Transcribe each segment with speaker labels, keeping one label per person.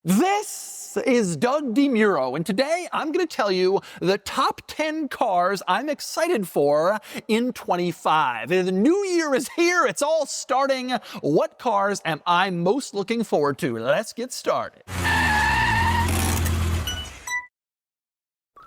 Speaker 1: This is Doug DeMuro, and today I'm going to tell you the top 10 cars I'm excited for in 25. The new year is here, it's all starting. What cars am I most looking forward to? Let's get started.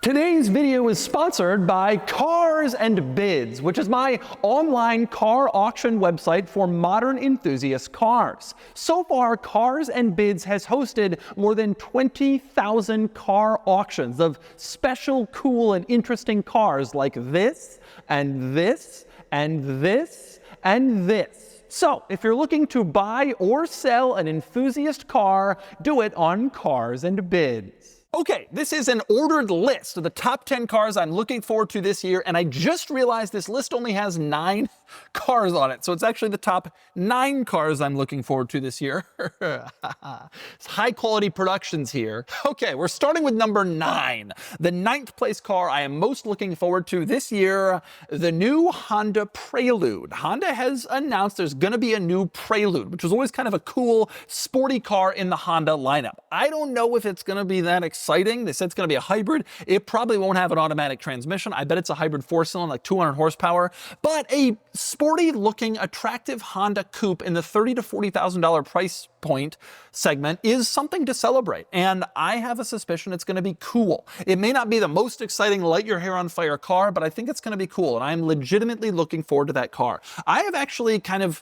Speaker 1: Today's video is sponsored by Cars and Bids, which is my online car auction website for modern enthusiast cars. So far, Cars and Bids has hosted more than 20,000 car auctions of special, cool, and interesting cars like this, and this, and this, and this. So, if you're looking to buy or sell an enthusiast car, do it on Cars and Bids. Okay, this is an ordered list of the top 10 cars I'm looking forward to this year, and I just realized this list only has 9 cars on it, so it's actually the top 9 cars I'm looking forward to this year. It's high quality productions here. Okay, we're starting with number 9. The 9th place car I am most looking forward to this year, the new Honda Prelude. Honda has announced there's gonna be a new Prelude, which was always kind of a cool, sporty car in the Honda lineup. I don't know if it's gonna be that exciting. They said it's going to be a hybrid. It probably won't have an automatic transmission. I bet it's a hybrid 4-cylinder, like 200 horsepower, but a sporty looking, attractive Honda coupe in the $30,000 to $40,000 price point segment is something to celebrate. And I have a suspicion it's going to be cool. It may not be the most exciting light your hair on fire car, but I think it's going to be cool. And I'm legitimately looking forward to that car. I have actually kind of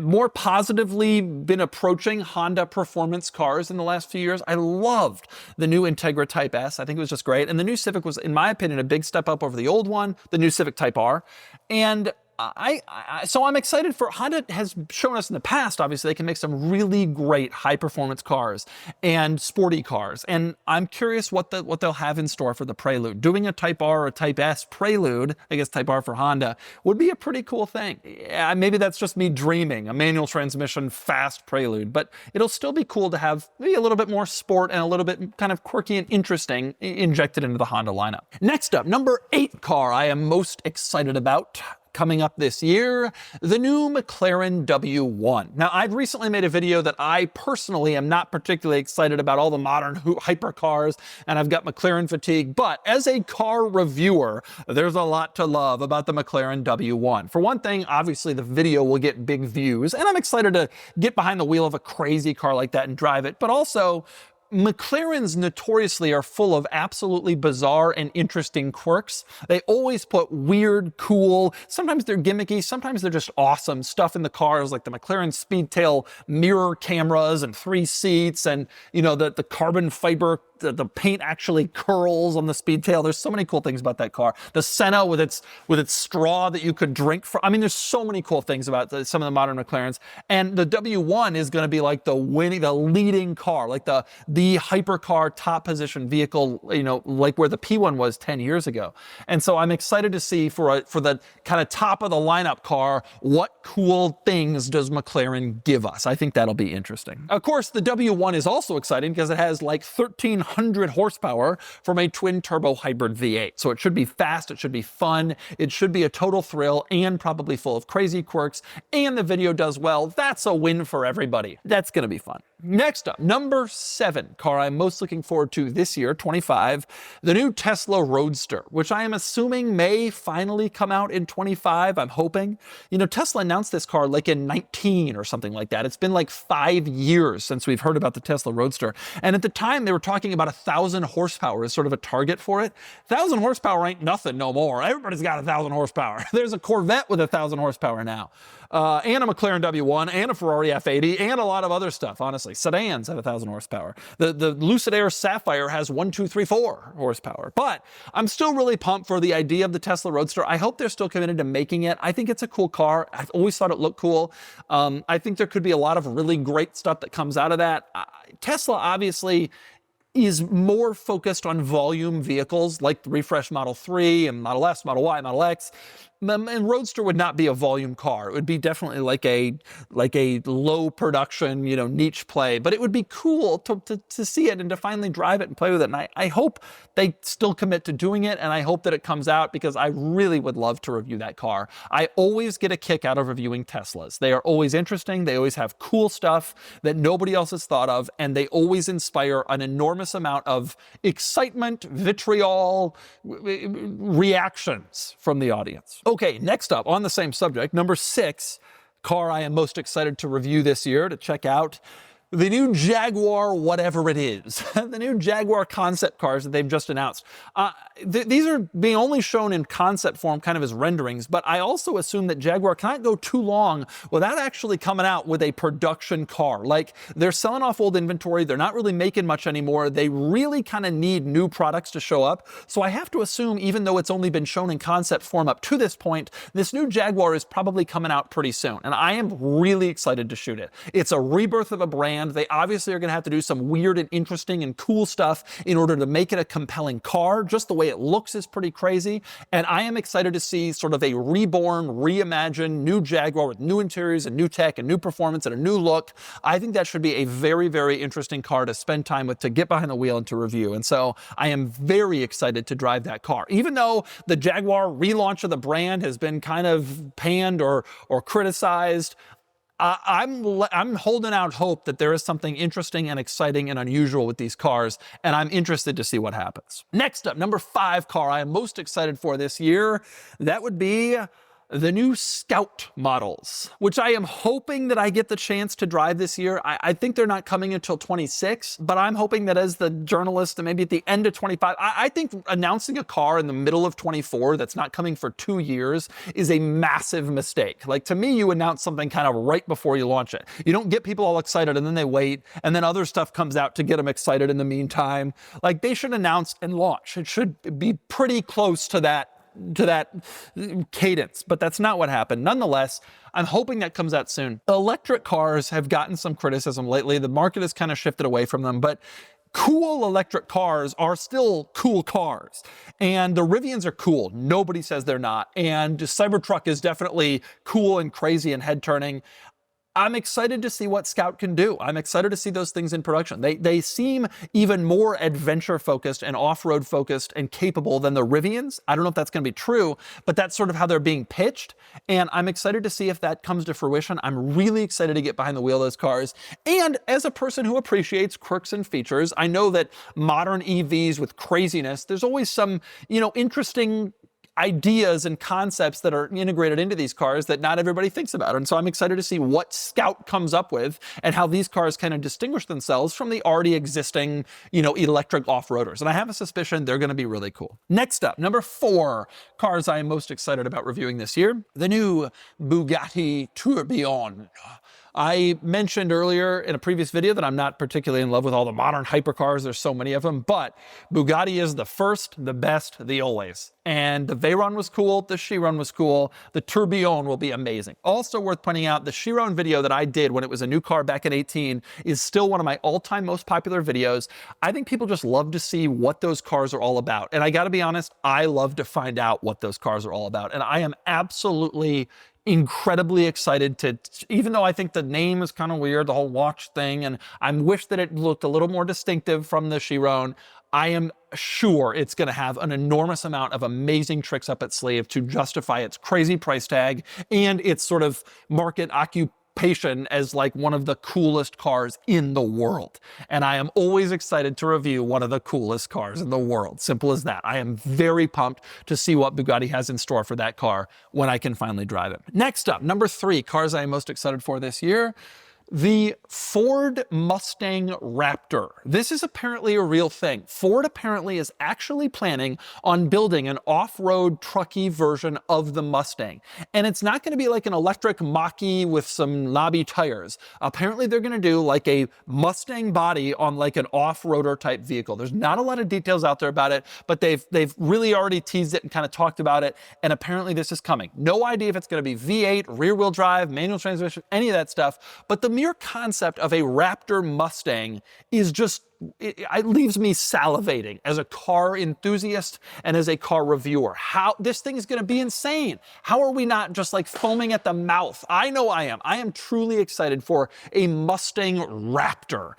Speaker 1: more positively been approaching Honda performance cars in the last few years. I loved the new Integra Type S. I think it was just great. And the new Civic was, in my opinion, a big step up over the old one, the new Civic Type R. And so I'm excited for Honda has shown us in the past, obviously, they can make some really great high performance cars and sporty cars. And I'm curious what they'll have in store for the Prelude. Doing a Type R or a Type S Prelude, I guess Type R for Honda, would be a pretty cool thing. Yeah, maybe that's just me dreaming, a manual transmission fast Prelude, but it'll still be cool to have maybe a little bit more sport and a little bit kind of quirky and interesting injected into the Honda lineup. Next up, number 8 car I am most excited about coming up this year, the new McLaren W1. Now, I've recently made a video that I personally am not particularly excited about all the modern hypercars, and I've got McLaren fatigue, but as a car reviewer, there's a lot to love about the McLaren W1. For one thing, obviously the video will get big views, and I'm excited to get behind the wheel of a crazy car like that and drive it, but also McLarens notoriously are full of absolutely bizarre and interesting quirks. They always put weird, cool, sometimes they're gimmicky, sometimes they're just awesome stuff in the cars, like the McLaren Speedtail mirror cameras and 3 seats, and you know, the carbon fiber, the paint actually curls on the Speedtail. There's so many cool things about that car. The Senna with its straw that you could drink from. I mean, there's so many cool things about some of the modern McLarens. And the W1 is going to be like the leading car, like the hypercar top position vehicle, you know, like where the P1 was 10 years ago. And so I'm excited to see for the kind of top of the lineup car, what cool things does McLaren give us? I think that'll be interesting. Of course, the W1 is also exciting because it has like 1,300 horsepower from a twin turbo hybrid V8. So it should be fast, it should be fun, it should be a total thrill, and probably full of crazy quirks, and the video does well. That's a win for everybody. That's gonna be fun. Next up, number 7 car I'm most looking forward to this year, 25, the new Tesla Roadster, which I am assuming may finally come out in 25, I'm hoping. You know, Tesla announced this car like in 19 or something like that. It's been like 5 years since we've heard about the Tesla Roadster. And at the time, they were talking about 1,000 horsepower as sort of a target for it. 1,000 horsepower ain't nothing no more. Everybody's got 1,000 horsepower. There's a Corvette with 1,000 horsepower now. And a McLaren W1, and a Ferrari F80, and a lot of other stuff, honestly. Sedans have 1,000 horsepower. The Lucid Air Sapphire has 1, 2, 3, 4 horsepower. But I'm still really pumped for the idea of the Tesla Roadster. I hope they're still committed to making it. I think it's a cool car. I've always thought it looked cool. I think there could be a lot of really great stuff that comes out of that. Tesla, obviously, is more focused on volume vehicles like the refresh Model 3 and Model S, Model Y, Model X. And Roadster would not be a volume car. It would be definitely like a low production, niche play, but it would be cool to see it and to finally drive it and play with it. And I hope they still commit to doing it, and I hope that it comes out, because I really would love to review that car. I always get a kick out of reviewing Teslas. They are always interesting. They always have cool stuff that nobody else has thought of, and they always inspire an enormous amount of excitement, vitriol, reactions from the audience. Okay, next up on the same subject, number 6, car I am most excited to review this year, to check out the new Jaguar, whatever it is, the new Jaguar concept cars that they've just announced. These are being only shown in concept form, kind of as renderings, but I also assume that Jaguar cannot go too long without actually coming out with a production car. Like, they're selling off old inventory, they're not really making much anymore, they really kind of need new products to show up. So I have to assume, even though it's only been shown in concept form up to this point, this new Jaguar is probably coming out pretty soon, and I am really excited to shoot it. It's a rebirth of a brand. They obviously are going to have to do some weird and interesting and cool stuff in order to make it a compelling car. Just the way it looks is pretty crazy. And I am excited to see sort of a reborn, reimagined new Jaguar with new interiors and new tech and new performance and a new look. I think that should be a very, very interesting car to spend time with, to get behind the wheel and to review. And so I am very excited to drive that car. Even though the Jaguar relaunch of the brand has been kind of panned or criticized, I'm holding out hope that there is something interesting and exciting and unusual with these cars, and I'm interested to see what happens. Next up, number 5 car I am most excited for this year, that would be the new Scout models, which I am hoping that I get the chance to drive this year. I think they're not coming until 26, but I'm hoping that as the journalist, and maybe at the end of 25, I think announcing a car in the middle of 24 that's not coming for 2 years is a massive mistake. Like, to me, you announce something kind of right before you launch it. You don't get people all excited and then they wait, and then other stuff comes out to get them excited in the meantime. Like, they should announce and launch. It should be pretty close to that cadence, but that's not what happened. Nonetheless, I'm hoping that comes out soon. Electric cars have gotten some criticism lately. The market has kind of shifted away from them, but cool electric cars are still cool cars. And the Rivians are cool. Nobody says they're not. And Cybertruck is definitely cool and crazy and head-turning. I'm excited to see what Scout can do. I'm excited to see those things in production. They seem even more adventure focused and off-road focused and capable than the Rivians. I don't know if that's going to be true, but that's sort of how they're being pitched. And I'm excited to see if that comes to fruition. I'm really excited to get behind the wheel of those cars. And as a person who appreciates quirks and features, I know that modern EVs with craziness, there's always some, interesting ideas and concepts that are integrated into these cars that not everybody thinks about. And so I'm excited to see what Scout comes up with and how these cars kind of distinguish themselves from the already existing, electric off-roaders. And I have a suspicion they're going to be really cool. Next up, number 4 cars I am most excited about reviewing this year, the new Bugatti Tourbillon. I mentioned earlier in a previous video that I'm not particularly in love with all the modern hypercars. There's so many of them, but Bugatti is the first, the best, the always. And the Veyron was cool, the Chiron was cool, the Tourbillon will be amazing. Also worth pointing out, the Chiron video that I did when it was a new car back in 2018 is still one of my all-time most popular videos. I think people just love to see what those cars are all about. And I gotta be honest, I love to find out what those cars are all about. And I am absolutely incredibly excited to, even though I think the name is kind of weird, the whole watch thing, and I wish that it looked a little more distinctive from the Chiron, I am sure it's going to have an enormous amount of amazing tricks up its sleeve to justify its crazy price tag and its sort of market occupation as like one of the coolest cars in the world. And I am always excited to review one of the coolest cars in the world. Simple as that. I am very pumped to see what Bugatti has in store for that car when I can finally drive it. Next up, number 3 cars I am most excited for this year. The Ford Mustang Raptor. This is apparently a real thing. Ford apparently is actually planning on building an off-road trucky version of the Mustang. And it's not going to be like an electric Mach-E with some knobby tires. Apparently they're going to do like a Mustang body on like an off-roader type vehicle. There's not a lot of details out there about it, but they've really already teased it and kind of talked about it. And apparently this is coming. No idea if it's going to be V8, rear-wheel drive, manual transmission, any of that stuff. But the mere concept of a Raptor Mustang is just it leaves me salivating as a car enthusiast and as a car reviewer. How this thing is going to be insane. How are we not just like foaming at the mouth? I know I am. I am truly excited for a Mustang Raptor.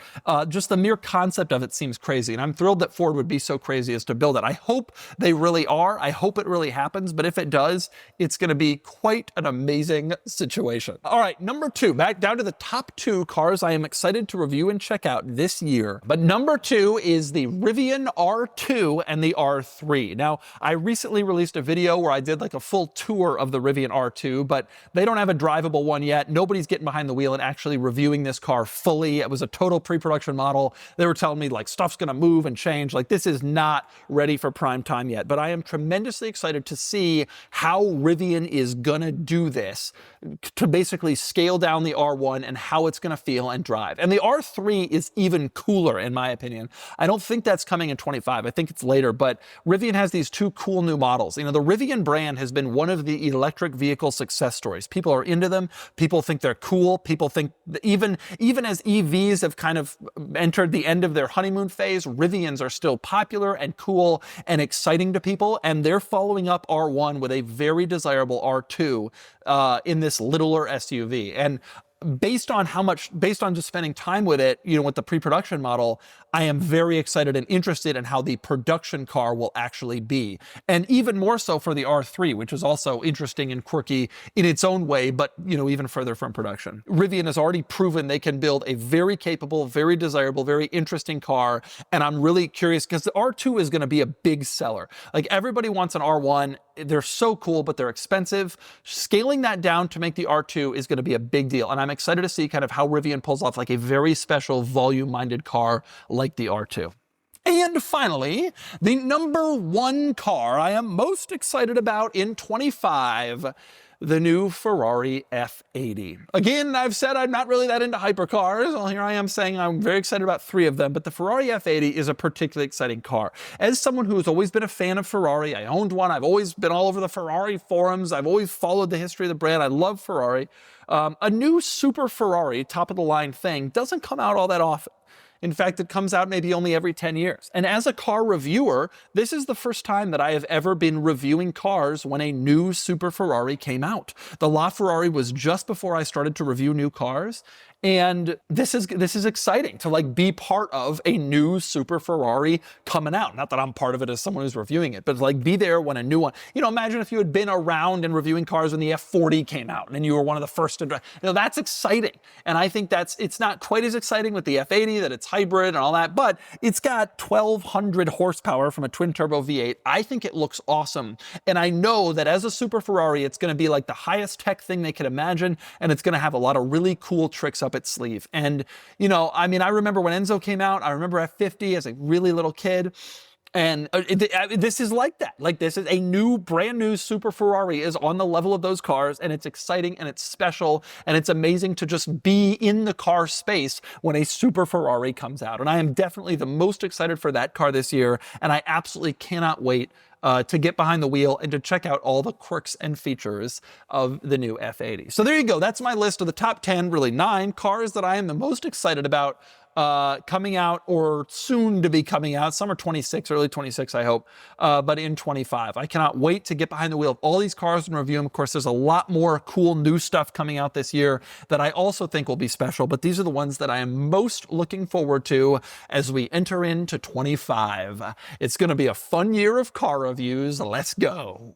Speaker 1: Just the mere concept of it seems crazy, and I'm thrilled that Ford would be so crazy as to build it. I hope they really are. I hope it really happens, but if it does, it's going to be quite an amazing situation. All right, number 2, back down to the top 2 cars I am excited to review and check out this year. But number 2 is the Rivian R2 and the R3. Now, I recently released a video where I did like a full tour of the Rivian R2, but they don't have a drivable one yet. Nobody's getting behind the wheel and actually reviewing this car fully. It was a total pre-production model. They were telling me like stuff's gonna move and change. Like this is not ready for prime time yet, but I am tremendously excited to see how Rivian is gonna do this to basically scale down the R1 and how it's gonna feel and drive. And the R3 is even cooler in my opinion. I don't think that's coming in 25. I think it's later, but Rivian has these 2 cool new models. You know, the Rivian brand has been one of the electric vehicle success stories. People are into them. People think they're cool. People think even as EVs have kind of entered the end of their honeymoon phase, Rivians are still popular and cool and exciting to people. And they're following up R1 with a very desirable R2 in this littler SUV. And based on just spending time with it, you know, with the pre-production model, I am very excited and interested in how the production car will actually be. And even more so for the R3, which is also interesting and quirky in its own way, but, you know, even further from production. Rivian has already proven they can build a very capable, very desirable, very interesting car. And I'm really curious because the R2 is going to be a big seller. Like everybody wants an R1. They're so cool, but they're expensive. Scaling that down to make the R2 is going to be a big deal. And I'm excited to see kind of how Rivian pulls off like a very special volume-minded car like the R2. And finally, the number 1 car I am most excited about in 25, the new Ferrari F80. Again, I've said I'm not really that into hypercars. Well, here I am saying I'm very excited about 3 of them, but the Ferrari F80 is a particularly exciting car. As someone who has always been a fan of Ferrari, I owned one. I've always been all over the Ferrari forums. I've always followed the history of the brand. I love Ferrari. A new Super Ferrari, top of the line thing, doesn't come out all that often. In fact, it comes out maybe only every 10 years. And as a car reviewer, this is the first time that I have ever been reviewing cars when a new Super Ferrari came out. The LaFerrari was just before I started to review new cars. And this is exciting to like be part of a new Super Ferrari coming out. Not that I'm part of it as someone who's reviewing it, but like be there when a new one, you know, imagine if you had been around and reviewing cars when the F40 came out and you were one of the first to drive. You know, that's exciting. And I think it's not quite as exciting with the F80 that it's hybrid and all that, but it's got 1,200 horsepower from a twin turbo V8. I think it looks awesome. And I know that as a Super Ferrari, it's going to be like the highest tech thing they could imagine. And it's going to have a lot of really cool tricks up its sleeve. And, you know, I mean, I remember when Enzo came out, I remember F50 as a really little kid. And this is like that. Like this is a new, brand new Super Ferrari is on the level of those cars, and it's exciting and it's special and it's amazing to just be in the car space when a Super Ferrari comes out. And I am definitely the most excited for that car this year, and I absolutely cannot wait to get behind the wheel and to check out all the quirks and features of the new F80. So there you go. That's my list of the top 10, really 9 cars that I am the most excited about coming out or soon to be coming out. Summer 26, early 26, I hope, but in 25. I cannot wait to get behind the wheel of all these cars and review them. Of course, there's a lot more cool new stuff coming out this year that I also think will be special, but these are the ones that I am most looking forward to as we enter into 25. It's going to be a fun year of car reviews. Let's go.